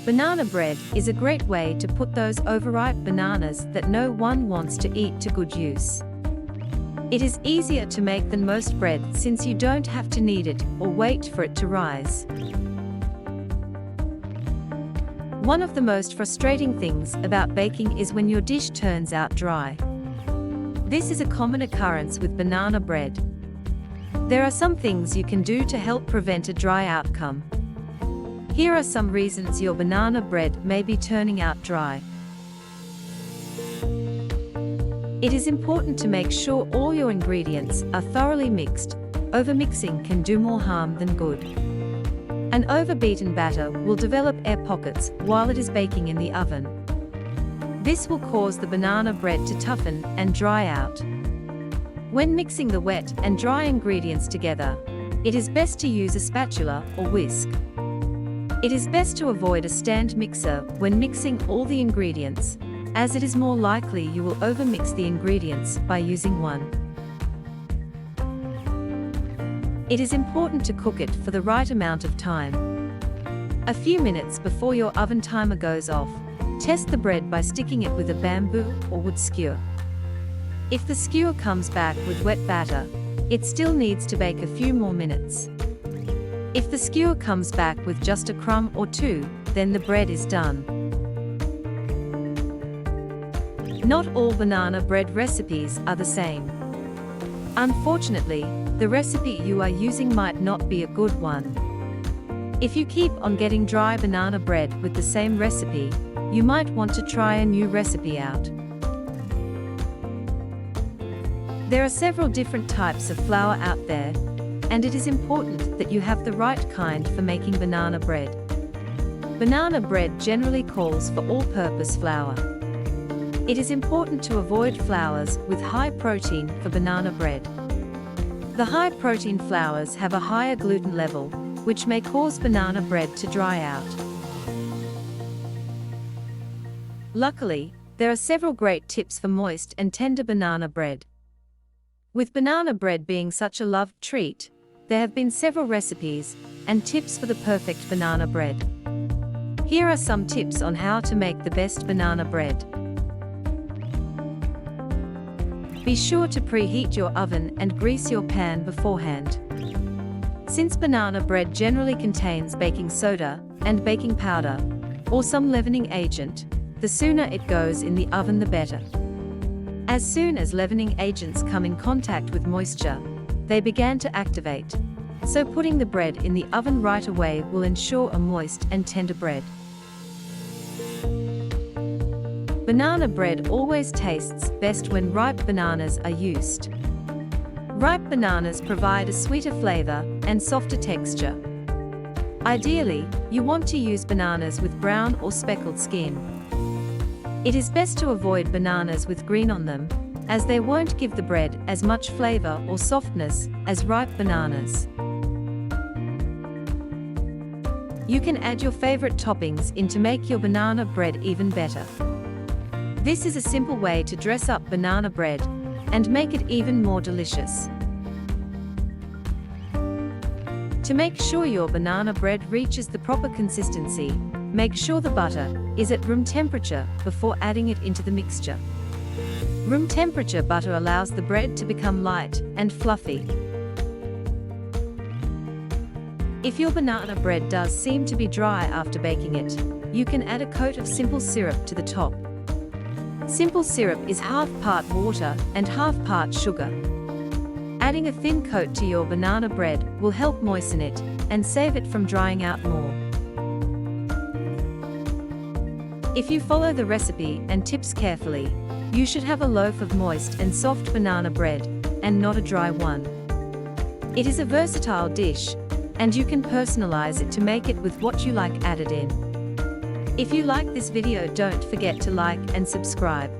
Banana bread is a great way to put those overripe bananas that no one wants to eat to good use. It is easier to make than most bread since you don't have to knead it or wait for it to rise. One of the most frustrating things about baking is when your dish turns out dry. This is a common occurrence with banana bread. There are some things you can do to help prevent a dry outcome. Here are some reasons your banana bread may be turning out dry. It is important to make sure all your ingredients are thoroughly mixed. Overmixing can do more harm than good. An overbeaten batter will develop air pockets while it is baking in the oven. This will cause the banana bread to toughen and dry out. When mixing the wet and dry ingredients together, it is best to use a spatula or whisk. It is best to avoid a stand mixer when mixing all the ingredients, as it is more likely you will overmix the ingredients by using one. It is important to cook it for the right amount of time. A few minutes before your oven timer goes off, test the bread by sticking it with a bamboo or wood skewer. If the skewer comes back with wet batter, it still needs to bake a few more minutes. If the skewer comes back with just a crumb or two, then the bread is done. Not all banana bread recipes are the same. Unfortunately, the recipe you are using might not be a good one. If you keep on getting dry banana bread with the same recipe, you might want to try a new recipe out. There are several different types of flour out there, and it is important that you have the right kind for making banana bread. Banana bread generally calls for all-purpose flour. It is important to avoid flours with high protein for banana bread. The high-protein flours have a higher gluten level, which may cause banana bread to dry out. Luckily, there are several great tips for moist and tender banana bread. With banana bread being such a loved treat, there have been several recipes and tips for the perfect banana bread. Here are some tips on how to make the best banana bread. Be sure to preheat your oven and grease your pan beforehand. Since banana bread generally contains baking soda and baking powder, or some leavening agent, the sooner it goes in the oven the better. As soon as leavening agents come in contact with moisture, they began to activate, so putting the bread in the oven right away will ensure a moist and tender bread. Banana bread always tastes best when ripe bananas are used. Ripe bananas provide a sweeter flavor and softer texture. Ideally, you want to use bananas with brown or speckled skin. It is best to avoid bananas with green on them, as they won't give the bread as much flavor or softness as ripe bananas. You can add your favorite toppings in to make your banana bread even better. This is a simple way to dress up banana bread and make it even more delicious. To make sure your banana bread reaches the proper consistency, make sure the butter is at room temperature before adding it into the mixture. Room temperature butter allows the bread to become light and fluffy. If your banana bread does seem to be dry after baking it, you can add a coat of simple syrup to the top. Simple syrup is half part water and half part sugar. Adding a thin coat to your banana bread will help moisten it and save it from drying out more. If you follow the recipe and tips carefully, you should have a loaf of moist and soft banana bread, and not a dry one. It is a versatile dish, and you can personalize it to make it with what you like added in. If you like this video, don't forget to like and subscribe.